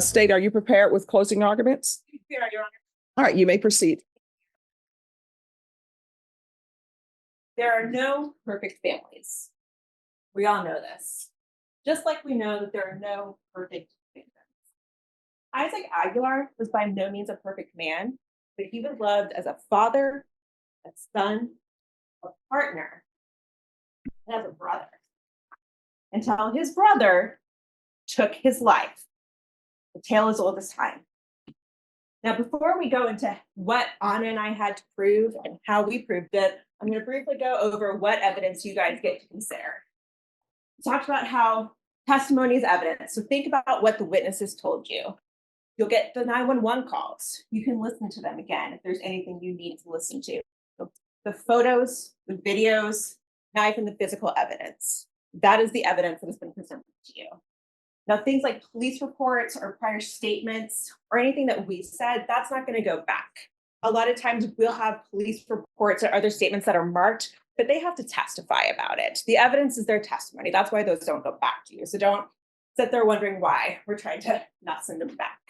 State, are you prepared with closing arguments? Yeah, Your Honor. All right, you may proceed. There are no perfect families. We all know this. Just like we know that there are no perfect defendants. Isaac Aguilar was by no means a perfect man, but he was loved as a father, a son, a partner, and as a brother. Until his brother took his life. The tale is old as time. Now, before we go into what Anna and I had to prove and how we proved it, I'm going to briefly go over what evidence you guys get to consider. We talked about how testimony is evidence. So think about what the witnesses told you. You'll get the 911 calls. You can listen to them again if there's anything you need to listen to. The photos, the videos, now even the physical evidence. That is the evidence that has been presented to you. Now, things like police reports or prior statements or anything that we said, that's not going to go back. A lot of times we'll have police reports or other statements that are marked, but they have to testify about it. The evidence is their testimony. That's why those don't go back to you. So don't sit there wondering why we're trying to not send them back.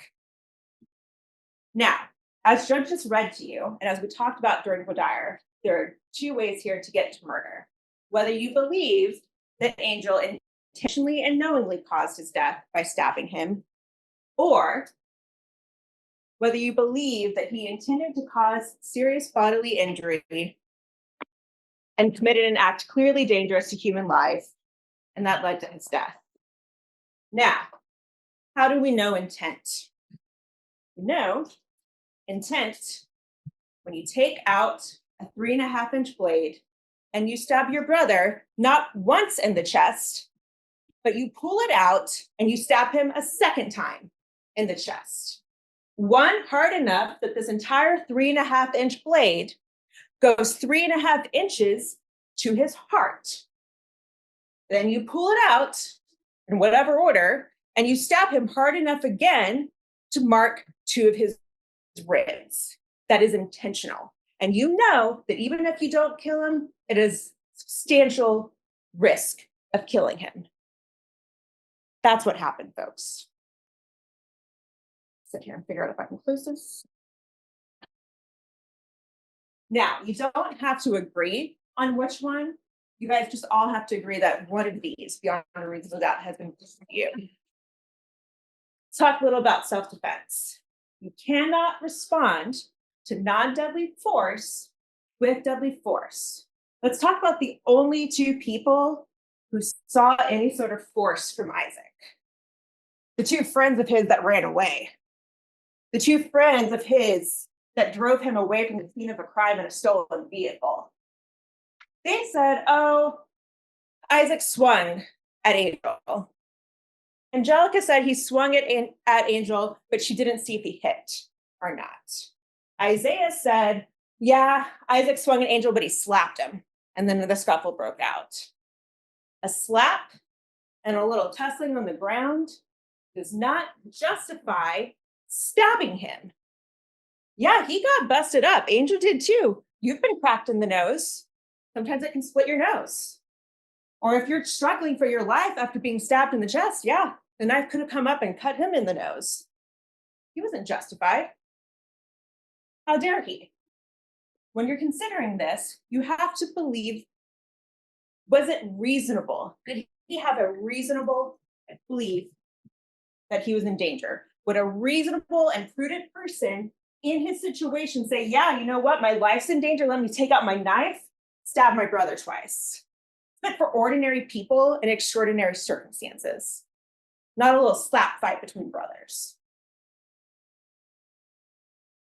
Now, as Judge just read to you, and as we talked about during Hodire, there are two ways here to get to murder. Whether you believe that Angel intentionally and knowingly caused his death by stabbing him, or whether you believe that he intended to cause serious bodily injury and committed an act clearly dangerous to human life, and that led to his death. Now, how do we know intent? We know intent when you take out a 3.5-inch blade and you stab your brother not once in the chest, but you pull it out and you stab him a second time in the chest. One hard enough that this entire 3.5-inch blade goes 3.5 inches to his heart. Then you pull it out in whatever order and you stab him hard enough again to mark 2 of his ribs. That is intentional. And you know that even if you don't kill him, it is substantial risk of killing him. That's what happened, folks. Sit here and figure out if I can close this. Now, you don't have to agree on which one. You guys just all have to agree that one of these, beyond a reasonable doubt, has been for you. Let's talk a little about self-defense. You cannot respond to non-deadly force with deadly force. Let's talk about the only 2 people who saw any sort of force from Isaac. The 2 friends of his that ran away. The 2 friends of his that drove him away from the scene of a crime in a stolen vehicle. They said, oh, Isaac swung at Angel. Angelica said he swung at Angel, but she didn't see if he hit or not. Isaiah said, yeah, Isaac swung at Angel, but he slapped him. And then the scuffle broke out. A slap and a little tussling on the ground does not justify stabbing him. Yeah, he got busted up. Angel did too. You've been cracked in the nose. Sometimes it can split your nose. Or if you're struggling for your life after being stabbed in the chest, yeah, the knife could have come up and cut him in the nose. He wasn't justified. How dare he? When you're considering this, you have to believe, was it reasonable? Did he have a reasonable belief that he was in danger? Would a reasonable and prudent person in his situation say, yeah, you know what, my life's in danger, let me take out my knife, stab my brother twice? But for ordinary people in extraordinary circumstances, not a little slap fight between brothers.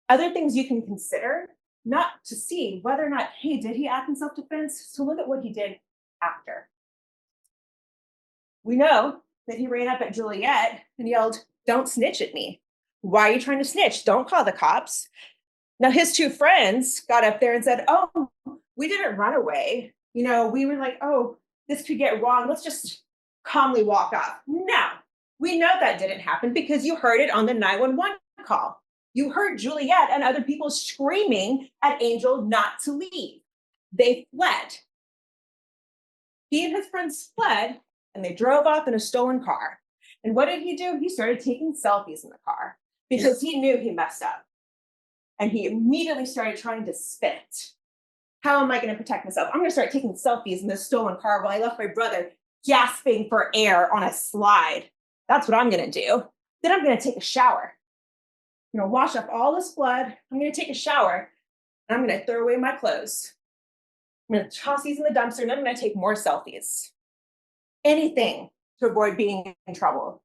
Other things you can consider, not to see whether or not, hey, did he act in self-defense? So look at what he did after. We know that he ran up at Juliet and yelled, don't snitch at me. Why are you trying to snitch? Don't call the cops. Now his 2 friends got up there and said, oh, we didn't run away. You know, we were like, oh, this could get wrong. Let's just calmly walk off. No, we know that didn't happen because you heard it on the 911 call. You heard Juliet and other people screaming at Angel not to leave. They fled. He and his friends fled and they drove off in a stolen car. And what did he do? He started taking selfies in the car because he knew he messed up. And he immediately started trying to spit. How am I going to protect myself? I'm going to start taking selfies in this stolen car while I left my brother gasping for air on a slide. That's what I'm going to do. Then I'm going to take a shower. I'm going to wash off all this blood. I'm going to take a shower. And I'm going to throw away my clothes. I'm going to toss these in the dumpster, and then I'm going to take more selfies. Anything to avoid being in trouble.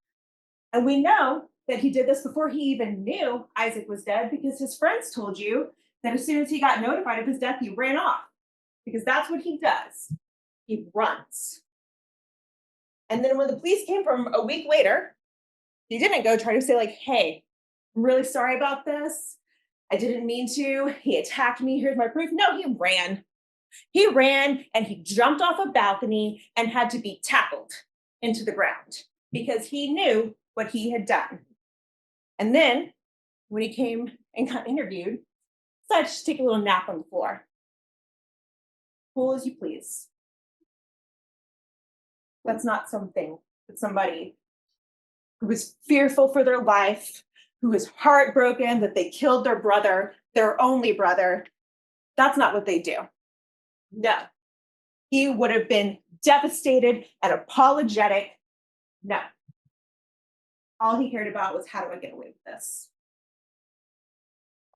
And we know that he did this before he even knew Isaac was dead, because his friends told you that as soon as he got notified of his death, he ran off, because that's what he does. He runs. And then when the police came from a week later, he didn't go try to say like, hey, I'm really sorry about this. I didn't mean to. He attacked me. Here's my proof. No, he ran. He ran and he jumped off a balcony and had to be tackled into the ground because he knew what he had done. And then when he came and got interviewed, decided to just take a little nap on the floor. Cool as you please. That's not something that somebody who was fearful for their life, who was heartbroken that they killed their brother, their only brother, that's not what they do. No. He would have been devastated and apologetic. No. All he cared about was, how do I get away with this?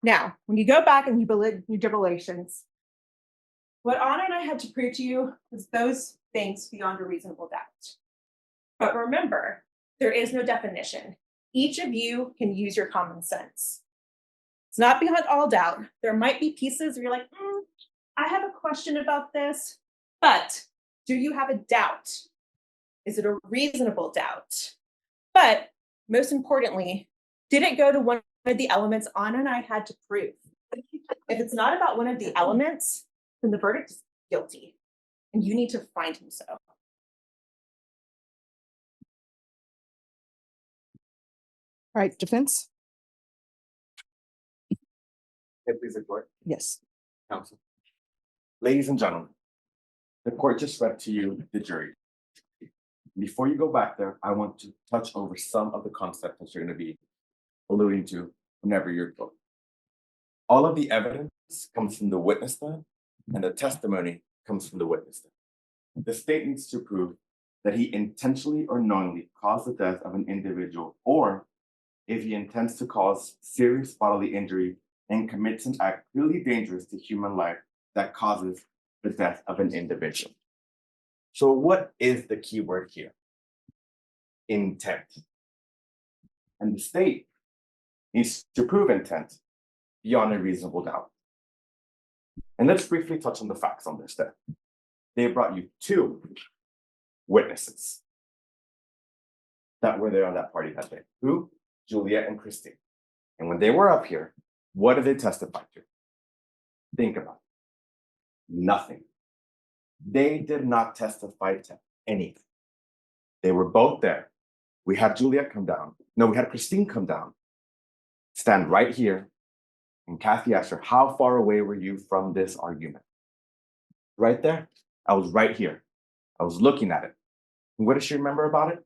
Now, when you go back and you build your deliberations, what Anna and I had to prove to you was those things beyond a reasonable doubt. But remember, there is no definition. Each of you can use your common sense. It's not beyond all doubt. There might be pieces where you're like, I have a question about this, but do you have a doubt? Is it a reasonable doubt? But most importantly, did it go to one of the elements Anna and I had to prove? If it's not about one of the elements, then the verdict is guilty, and you need to find him so. All right, defense? Please, the court. Yes. Counsel. Ladies and gentlemen, the court just read to you the jury. Before you go back there, I want to touch over some of the concepts that you're going to be alluding to whenever you're going. All of the evidence comes from the witness stand, and the testimony comes from the witness stand. The state needs to prove that he intentionally or knowingly caused the death of an individual, or if he intends to cause serious bodily injury and commits an act clearly dangerous to human life that causes the death of an individual. So what is the key word here? Intent. And the state needs to prove intent beyond a reasonable doubt. And let's briefly touch on the facts on this then. They brought you two witnesses that were there on that party that day. Who? Juliet and Christine. And when they were up here, what did they testify to? Think about it. Nothing. They did not testify to anything. They were both there. We had Juliet come down. No, we had Christine come down, stand right here. And Kathy asked her, how far away were you from this argument? Right there. I was right here. I was looking at it. And what does she remember about it?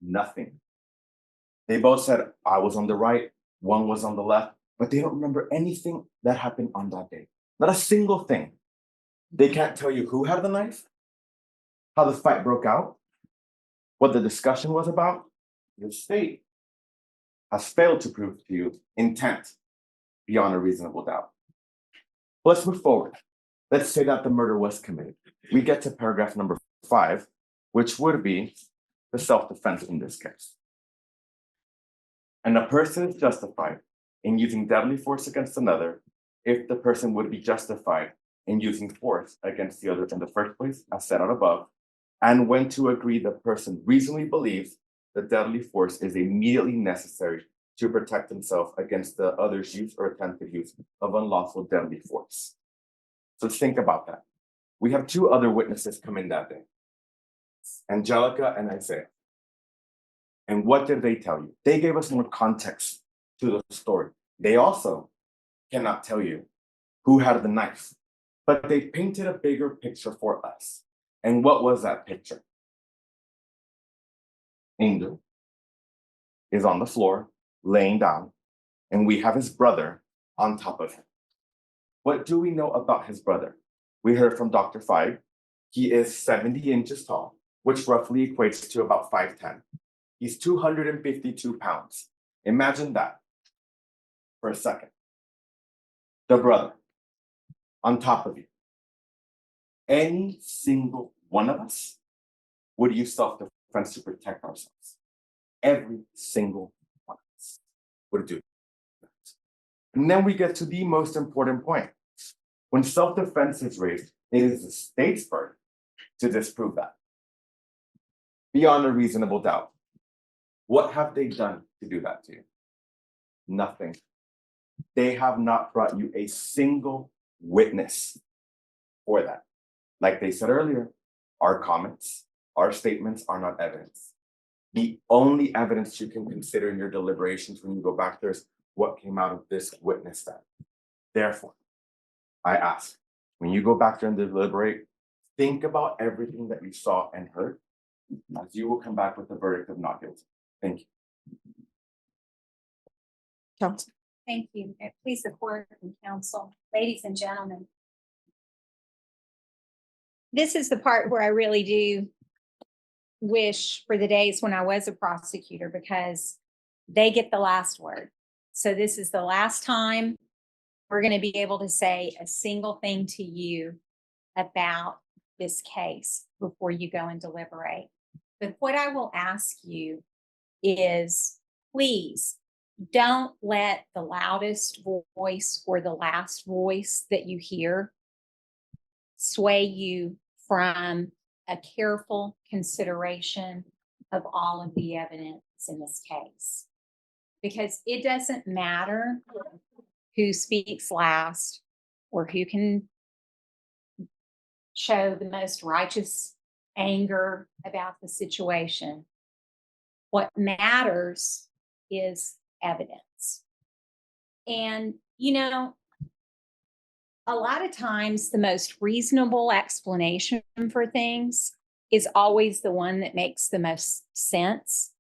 Nothing. They both said, I was on the right, one was on the left, but they don't remember anything that happened on that day. Not a single thing. They can't tell you who had the knife, how the fight broke out, what the discussion was about. The state has failed to prove to you intent beyond a reasonable doubt. Let's move forward. Let's say that the murder was committed. We get to paragraph number 5, which would be the self-defense in this case. And a person is justified in using deadly force against another if the person would be justified in using force against the other in the first place, as set out above, and when to agree the person reasonably believes the deadly force is immediately necessary to protect himself against the other's use or attempted use of unlawful deadly force. So think about that. We have two other witnesses come in that day, Angelica and Isaiah. And what did they tell you? They gave us more context to the story. They also cannot tell you who had the knife, but they painted a bigger picture for us. And what was that picture? Angel, is on the floor, laying down, and we have his brother on top of him. What do we know about his brother? We heard from Dr. Feig. He is 70 inches tall, which roughly equates to about 5'10". He's 252 pounds. Imagine that for a second. The brother on top of you. Any single one of us would use self-defense to protect ourselves. Every single one of us would do that. And then we get to the most important point. When self-defense is raised, it is the state's burden to disprove that beyond a reasonable doubt. What have they done to do that to you? Nothing. They have not brought you a single witness for that. Like they said earlier, our comments, our statements are not evidence. The only evidence you can consider in your deliberations when you go back there is what came out of this witness stand. Therefore, I ask, when you go back there and deliberate, think about everything that you saw and heard, as you will come back with the verdict of not guilty. Thank you. Counsel. Thank you. Please, the court and counsel, ladies and gentlemen. This is the part where I really do wish for the days when I was a prosecutor, because they get the last word. So this is the last time we're going to be able to say a single thing to you about this case before you go and deliberate. But what I will ask you is, please don't let the loudest voice or the last voice that you hear sway you from a careful consideration of all of the evidence in this case. Because it doesn't matter who speaks last or who can show the most righteous anger about the situation. What matters is evidence. And, you know, a lot of times the most reasonable explanation for things is always the one that makes the most sense.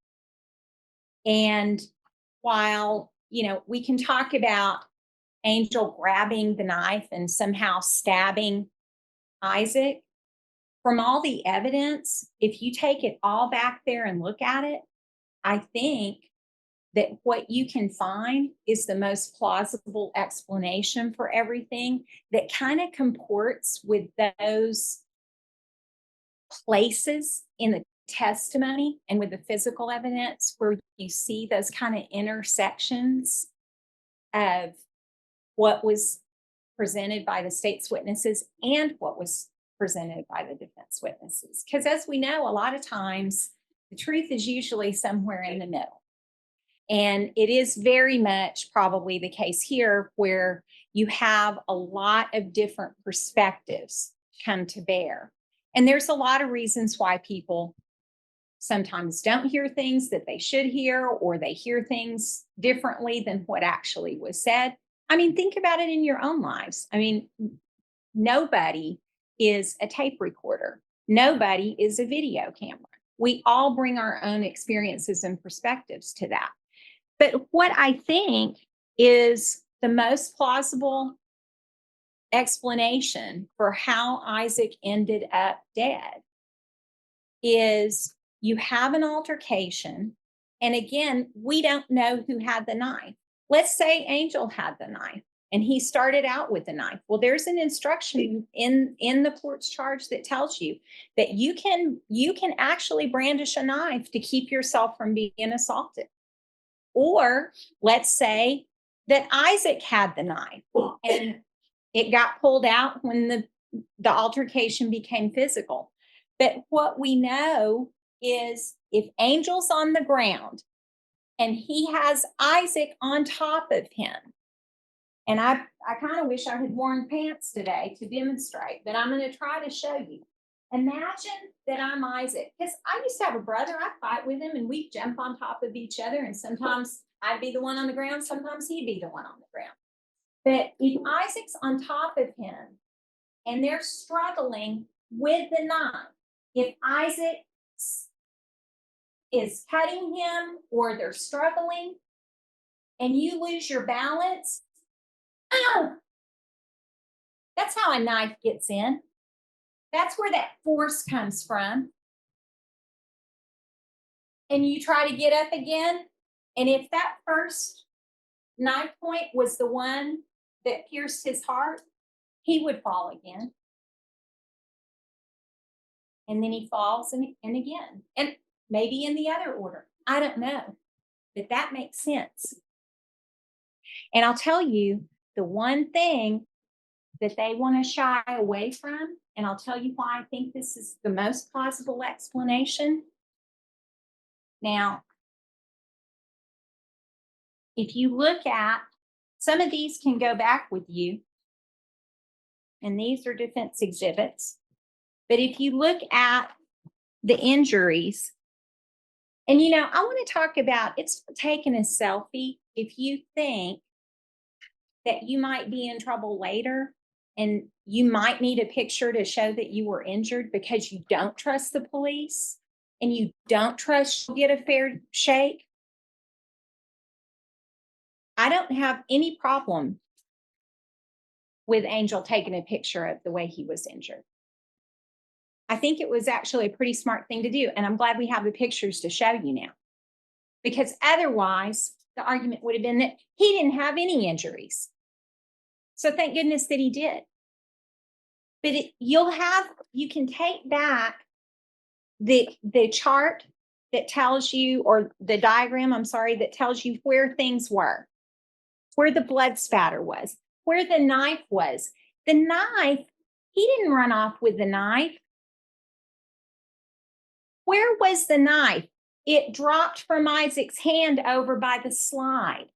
And while, you know, we can talk about Angel grabbing the knife and somehow stabbing Isaac, from all the evidence, if you take it all back there and look at it, I think that what you can find is the most plausible explanation for everything that kind of comports with those places in the testimony and with the physical evidence where you see those kind of intersections of what was presented by the state's witnesses and what was presented by the defense witnesses. Because as we know, a lot of times the truth is usually somewhere in the middle. And it is very much probably the case here where you have a lot of different perspectives come to bear. And there's a lot of reasons why people sometimes don't hear things that they should hear, or they hear things differently than what actually was said. I mean, think about it in your own lives. I mean, nobody is a tape recorder. Nobody is a video camera. We all bring our own experiences and perspectives to that. But what I think is the most plausible explanation for how Isaac ended up dead is you have an altercation. And again, we don't know who had the knife. Let's say Angel had the knife and he started out with the knife. Well, there's an instruction in the court's charge that tells you that you can actually brandish a knife to keep yourself from being assaulted. Or let's say that Isaac had the knife and it got pulled out when the altercation became physical. But what we know is if Angel's on the ground and he has Isaac on top of him, and I kind of wish I had worn pants today to demonstrate, but I'm going to try to show you. Imagine that I'm Isaac, because I used to have a brother. I fight with him and we jump on top of each other. And sometimes I'd be the one on the ground. Sometimes he'd be the one on the ground. But if Isaac's on top of him and they're struggling with the knife, if Isaac is cutting him or they're struggling and you lose your balance, that's how a knife gets in. That's where that force comes from. And you try to get up again. And if that first knife point was the one that pierced his heart, he would fall again. And then he falls and again. And maybe in the other order. I don't know. But that makes sense. And I'll tell you, the one thing that they want to shy away from, and I'll tell you why I think this is the most plausible explanation. Now, if you look at, some of these can go back with you, and these are defense exhibits. But if you look at the injuries, and I want to talk about, it's taking a selfie. If you think that you might be in trouble later and you might need a picture to show that you were injured because you don't trust the police and you don't trust you'll get a fair shake, I don't have any problem with Angel taking a picture of the way he was injured. I think it was actually a pretty smart thing to do. And I'm glad we have the pictures to show you now. Because otherwise, the argument would have been that he didn't have any injuries. So thank goodness that he did. But you can take back the chart that tells you, or the diagram, that tells you where things were, where the blood spatter was, where the knife was. The knife, he didn't run off with the knife. Where was the knife? It dropped from Isaac's hand over by the slide.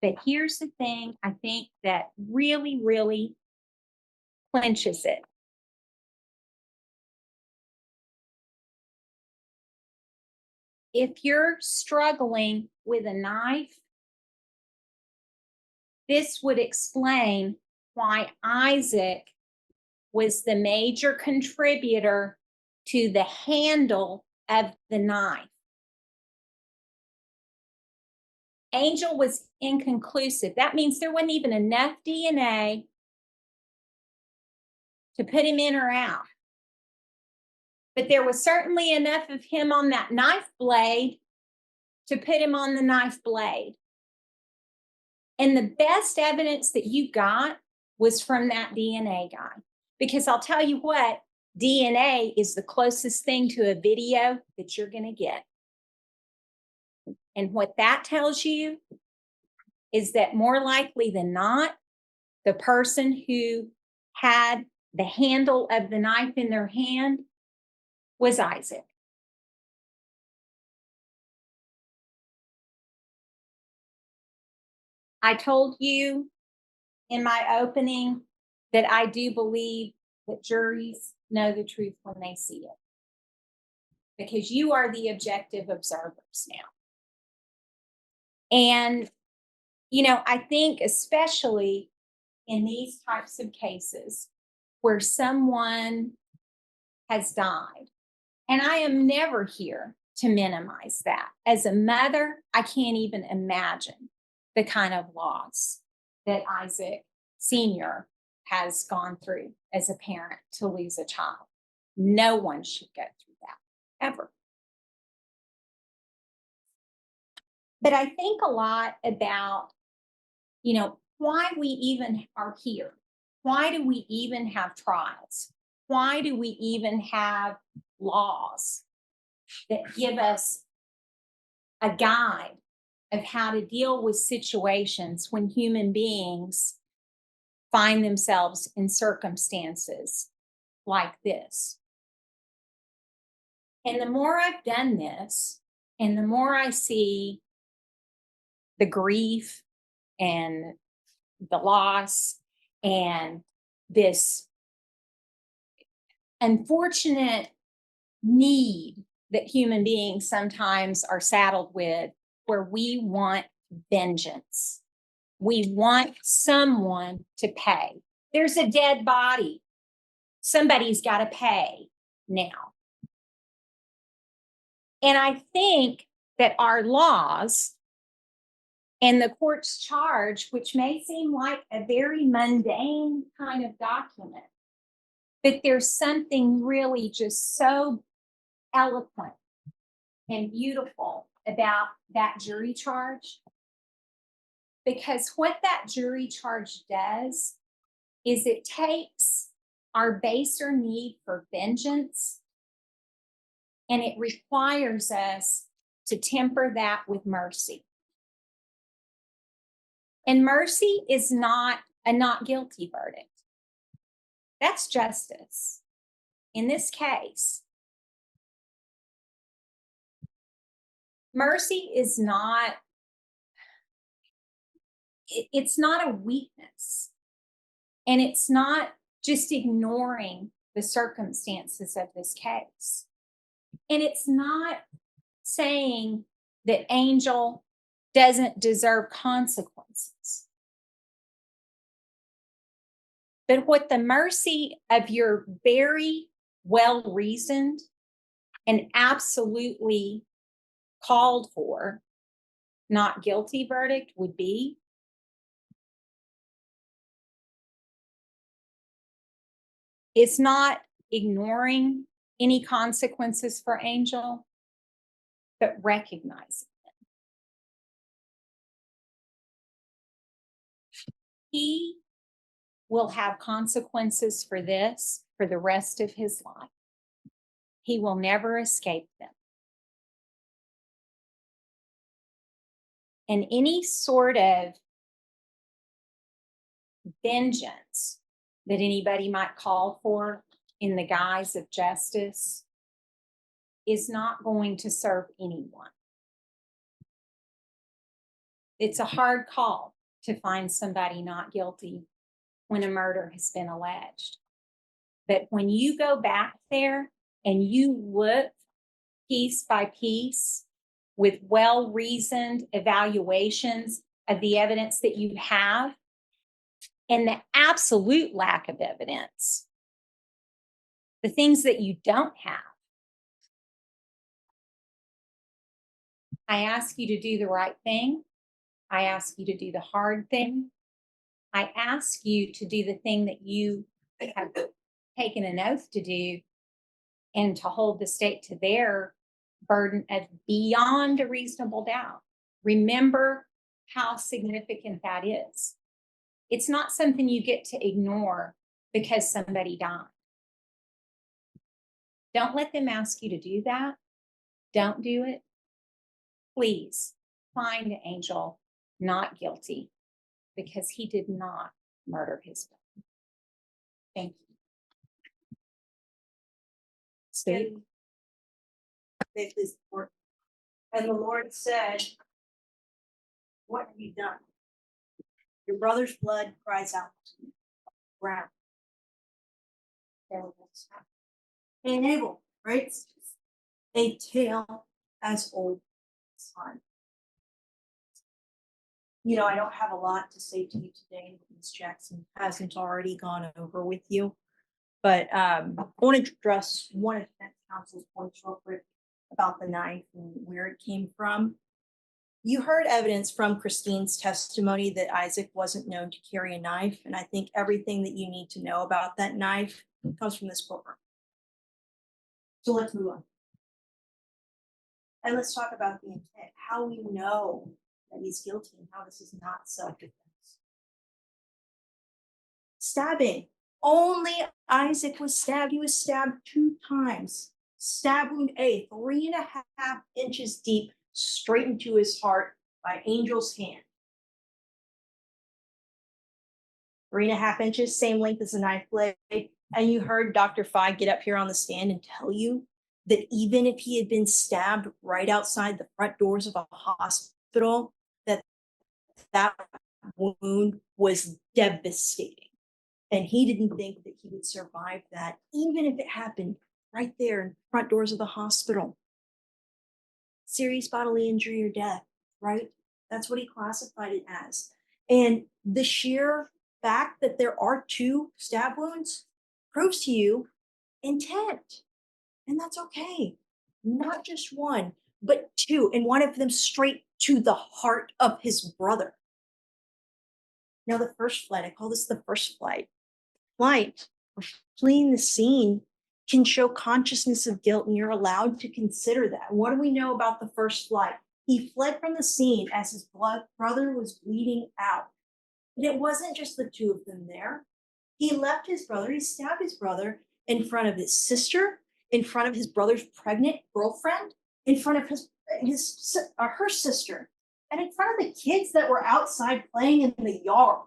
But here's the thing I think that really, really clinches it. If you're struggling with a knife, this would explain why Isaac was the major contributor to the handle of the knife. Angel was inconclusive. That means there wasn't even enough DNA to put him in or out. But there was certainly enough of him on that knife blade to put him on the knife blade. And the best evidence that you got was from that DNA guy. Because I'll tell you what, DNA is the closest thing to a video that you're going to get. And what that tells you is that more likely than not, the person who had the handle of the knife in their hand was Isaac. I told you in my opening that I do believe that juries know the truth when they see it. Because you are the objective observers now. And, I think especially in these types of cases where someone has died, and I am never here to minimize that. As a mother, I can't even imagine the kind of loss that Isaac Sr. has gone through as a parent to lose a child. No one should go through that, ever. But I think a lot about, why we even are here. Why do we even have trials? Why do we even have laws that give us a guide of how to deal with situations when human beings find themselves in circumstances like this? And the more I've done this, and the more I see the grief and the loss and this unfortunate need that human beings sometimes are saddled with, where we want vengeance. We want someone to pay. There's a dead body. somebody's got to pay now. And I think that our laws and the court's charge, which may seem like a very mundane kind of document, but there's something really just so eloquent and beautiful about that jury charge. Because what that jury charge does is it takes our baser need for vengeance and it requires us to temper that with mercy. And mercy is not a not guilty verdict. That's justice. In this case, mercy is not, it's not a weakness. And it's not just ignoring the circumstances of this case. And it's not saying that Angel doesn't deserve consequences. But what the mercy of your very well-reasoned and absolutely called for not guilty verdict would be it's not ignoring any consequences for Angel, but recognizing them. He will have consequences for this for the rest of his life. He will never escape them. And any sort of vengeance that anybody might call for in the guise of justice is not going to serve anyone. It's a hard call to find somebody not guilty when a murder has been alleged. But when you go back there and you look piece by piece with well-reasoned evaluations of the evidence that you have and the absolute lack of evidence, the things that you don't have, I ask you to do the right thing. I ask you to do the hard thing. I ask you to do the thing that you have taken an oath to do and to hold the state to their burden of beyond a reasonable doubt. Remember how significant that is. It's not something you get to ignore because somebody died. Don't let them ask you to do that. Don't do it. Please find Angel not guilty because he did not murder his wife. Thank you. State. And the Lord said, what have you done? Your brother's blood cries out to me. Ground. And Abel, right? A tale as old as time. You know, I don't have a lot to say to you today that Ms. Jackson hasn't already gone over with you. But I want to address one of defense counsel's points real quick about the knife and where it came from. You heard evidence from Christine's testimony that Isaac wasn't known to carry a knife, and I think everything that you need to know about that knife comes from this courtroom. So let's move on. And let's talk about the intent, how we know that he's guilty and how this is not self-defense. Stabbing. Only Isaac was stabbed. He was stabbed 2 times. Stab wound A, 3.5 inches deep, straight into his heart by Angel's hand. 3.5 inches, same length as a knife blade. And you heard Dr. Fye get up here on the stand and tell you that even if he had been stabbed right outside the front doors of a hospital, that wound was devastating. And he didn't think that he would survive that, even if it happened right there in front doors of the hospital. Serious bodily injury or death, right? That's what he classified it as. And the sheer fact that there are 2 stab wounds proves to you intent. And that's okay. Not just one, but two, and one of them straight to the heart of his brother. Now, the first flight, I call this the first flight. Flight or fleeing the scene can show consciousness of guilt, and you're allowed to consider that. What do we know about the first flight? He fled from the scene as his brother was bleeding out. And it wasn't just the two of them there. He left his brother, he stabbed his brother in front of his sister, in front of his brother's pregnant girlfriend, in front of her sister, and in front of the kids that were outside playing in the yard.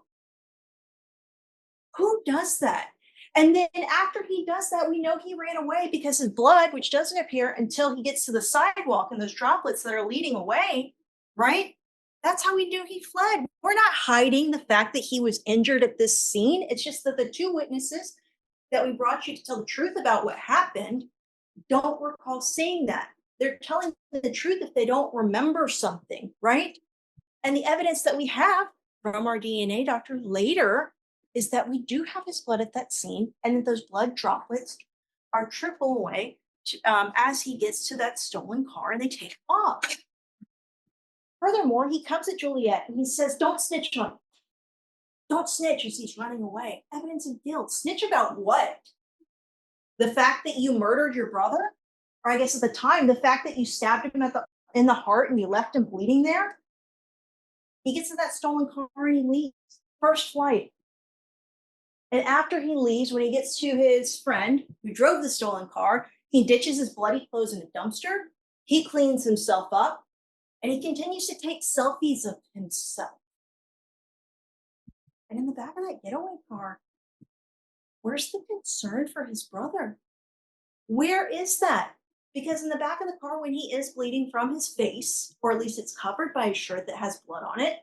Who does that? And then after he does that, we know he ran away because his blood, which doesn't appear until he gets to the sidewalk and those droplets that are leading away, right? That's how we knew he fled. We're not hiding the fact that he was injured at this scene. It's just that the two witnesses that we brought you to tell the truth about what happened don't recall saying that. They're telling the truth if they don't remember something, right? And the evidence that we have from our DNA doctor later is that we do have his blood at that scene, and that those blood droplets are trickling away as he gets to that stolen car and they take off. Furthermore, he comes at Juliet and he says, "Don't snitch on me. Don't snitch," as he's running away. Evidence of guilt. Snitch about what? The fact that you murdered your brother? Or I guess at the time, the fact that you stabbed him in the heart and you left him bleeding there? He gets in that stolen car and he leaves. First flight. And after he leaves, when he gets to his friend who drove the stolen car, he ditches his bloody clothes in a dumpster. He cleans himself up and he continues to take selfies of himself. And in the back of that getaway car, where's the concern for his brother? Where is that? Because in the back of the car, when he is bleeding from his face, or at least it's covered by a shirt that has blood on it,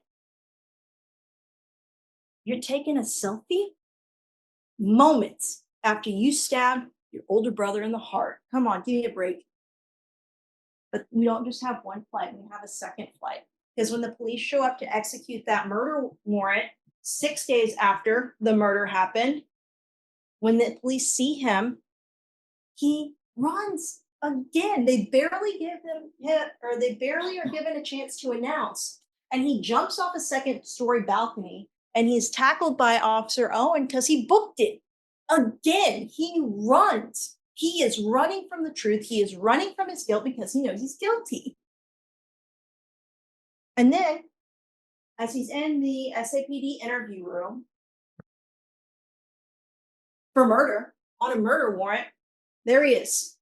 you're taking a selfie moments after you stabbed your older brother in the heart. Come on, give me a break. But we don't just have one flight, we have a second flight. Because when the police show up to execute that murder warrant 6 days after the murder happened, when the police see him, he runs again. They barely give him they barely are given a chance to announce. And he jumps off a second-story balcony and he's tackled by Officer Owen because he booked it. Again, he runs. He is running from the truth. He is running from his guilt because he knows he's guilty. And then, as he's in the SAPD interview room for murder, on a murder warrant, there he is.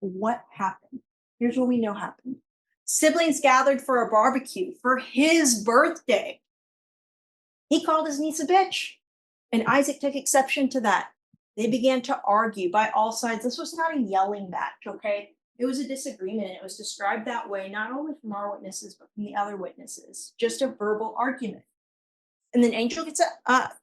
What happened? Here's what we know happened. Siblings gathered for a barbecue for his birthday. He called his niece a bitch, and Isaac took exception to that. They began to argue by all sides. This was not a yelling match, okay? It was a disagreement, and it was described that way, not only from our witnesses, but from the other witnesses. Just a verbal argument. And then Angel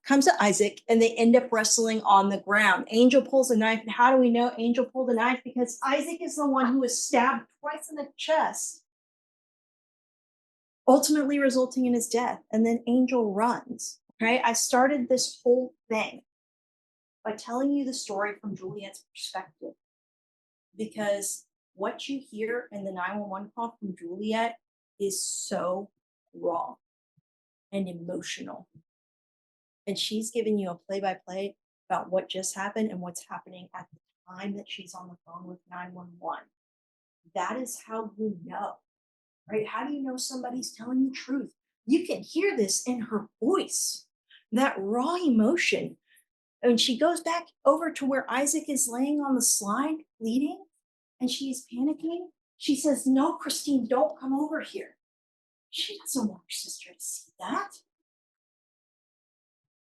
comes to Isaac, and they end up wrestling on the ground. Angel pulls a knife, and how do we know Angel pulled a knife? Because Isaac is the one who was stabbed twice in the chest, ultimately resulting in his death. And then Angel runs. Okay, I started this whole thing by telling you the story from Juliet's perspective, because what you hear in the 911 call from Juliet is so raw and emotional. And she's giving you a play-by-play about what just happened and what's happening at the time that she's on the phone with 911. That is how you know, right? How do you know somebody's telling the truth? You can hear this in her voice, that raw emotion. And she goes back over to where Isaac is laying on the slide, bleeding, and she's panicking. She says, "No, Christine, don't come over here." She doesn't want her sister to see that.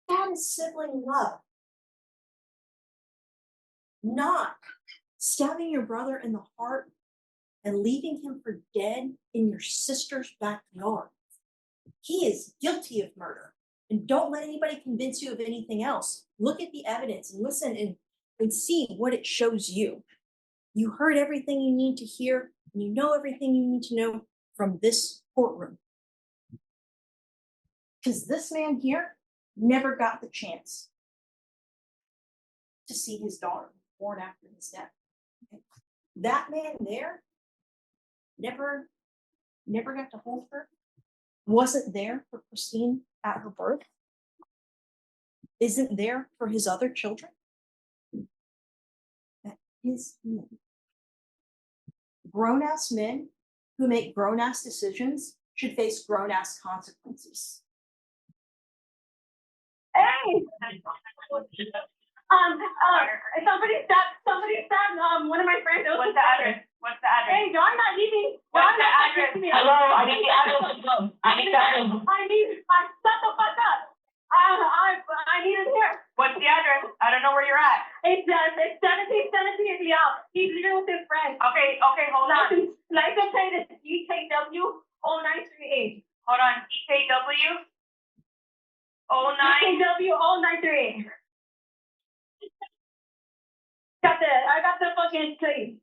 That is sibling love. Not stabbing your brother in the heart and leaving him for dead in your sister's backyard. He is guilty of murder. And don't let anybody convince you of anything else. Look at the evidence and listen and see what it shows you. You heard everything you need to hear, and you know everything you need to know from this courtroom. Because this man here never got the chance to see his daughter born after his death. That man there never got to hold her, wasn't there for Christine at her birth, isn't there for his other children. That is men. Grown-ass men who make grown-ass decisions should face grown-ass consequences. Hey! Somebody stabbed, one of my friends. What's the address? What's the address? Hey, I'm not leaving. What's the address? Hello, I need the address. I need the address. Shut the fuck up. I need it here. What's the address? I don't know where you're at. It's 1717 in the out. He's here with his friend. Okay, hold on. License plate is EKW 0938. Hold on, EKW 0938. I got the fucking plate.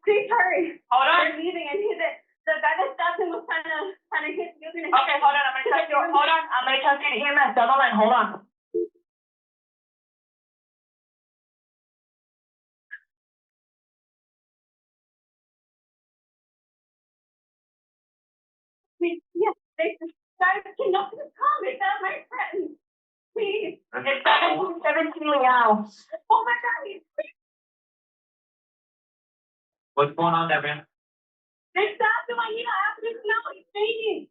Please hurry. Hold on. They're leaving and the guy that stabbed him was trying to hit you. Okay, hold on. I'm gonna tell you. Hold on. I'm gonna tell you to EMS. Down the line. Hold on. Yes, they guys cannot come. It's not my friend. Please. It's 17 now. Oh my God. What's going on there, man? They stabbed him. I have to know. He's fainting.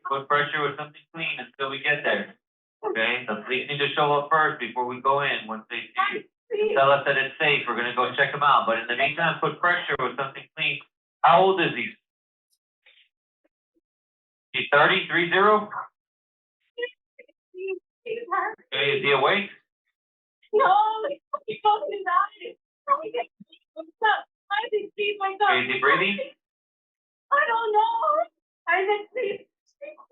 Put pressure with something clean until we get there. Okay, the police need to show up first before we go in. Once they see you, tell us that it's safe. We're gonna go check them out. But in the meantime, put pressure with something clean. How old is he? He's 30, 30? Okay, is he awake? No, he's supposed to die. I didn't see my God. Okay, is he breathing? I don't know. I didn't see.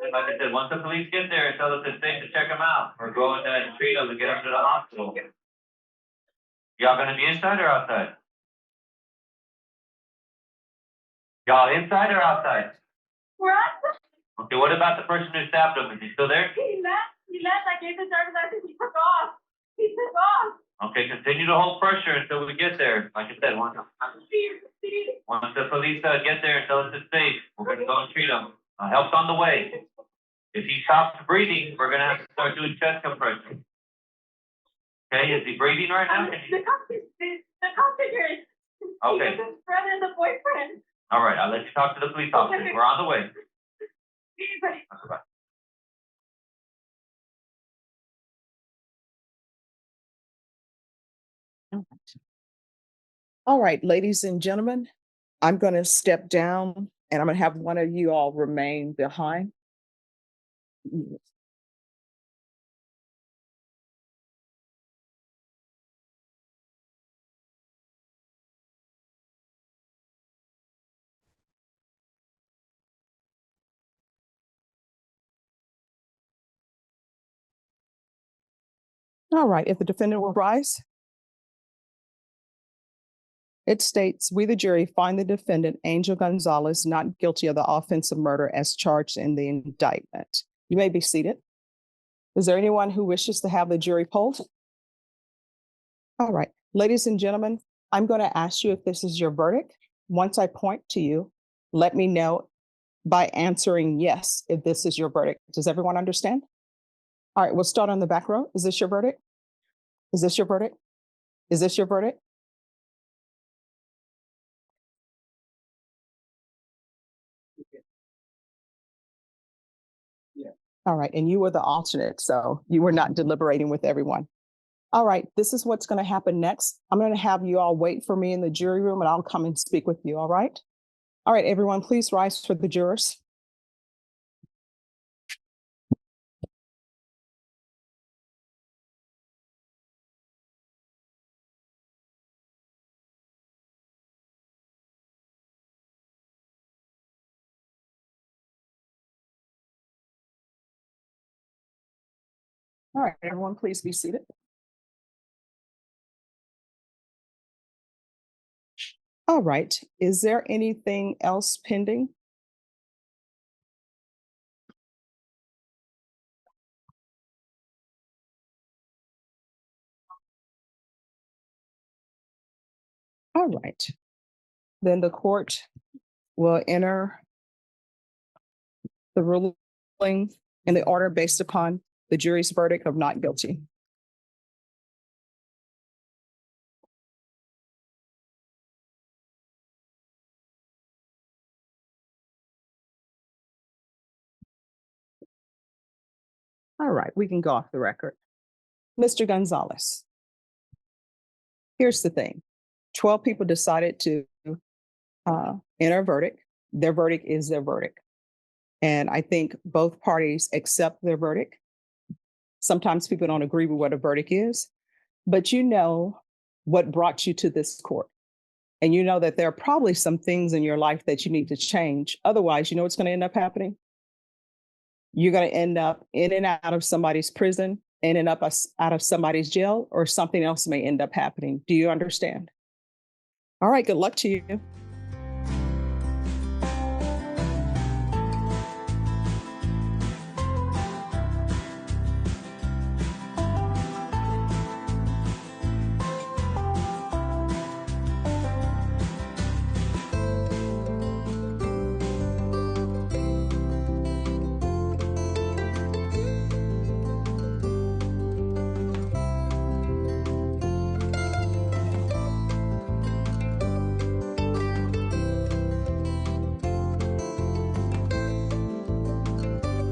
Like I said, once the police get there and tell us it's safe to check him out, we're going to treat him and get him to the hospital. Y'all gonna be inside or outside? Y'all inside or outside? We're outside. Okay, what about the person who stabbed him? Is he still there? He left. I gave the driver's license. He took off. Okay, continue to hold pressure until we get there. Like I said, once the police get there and tell us it's safe, we're gonna go and treat him. Help's on the way. If he stops breathing, we're gonna have to start doing chest compression. Okay, is he breathing right now? The cop is here. Okay. He's his brother, the boyfriend. All right, I'll let you talk to the police officer. We're on the way. Bye. All right, ladies and gentlemen, I'm going to step down and I'm going to have one of you all remain behind. All right, if the defendant will rise. It states, we the jury find the defendant, Angel Gonzalez, not guilty of the offense of murder as charged in the indictment. You may be seated. Is there anyone who wishes to have the jury polled? All right, ladies and gentlemen, I'm going to ask you if this is your verdict. Once I point to you, let me know by answering yes if this is your verdict. Does everyone understand? All right, we'll start on the back row. Is this your verdict? Is this your verdict? Is this your verdict? All right, and you were the alternate, so you were not deliberating with everyone. All right, this is what's going to happen next. I'm going to have you all wait for me in the jury room and I'll come and speak with you, all right? All right, everyone, please rise for the jurors. All right, everyone, please be seated. All right, is there anything else pending? All right. Then the court will enter the ruling in the order based upon the jury's verdict of not guilty. All right, we can go off the record. Mr. Gonzalez. Here's the thing. 12 people decided to enter a verdict. Their verdict is their verdict. And I think both parties accept their verdict. Sometimes people don't agree with what a verdict is, but you know what brought you to this court. And you know that there are probably some things in your life that you need to change. Otherwise, you know what's going to end up happening? You're going to end up in and out of somebody's prison, in and up out of somebody's jail, or something else may end up happening. Do you understand? All right, good luck to you.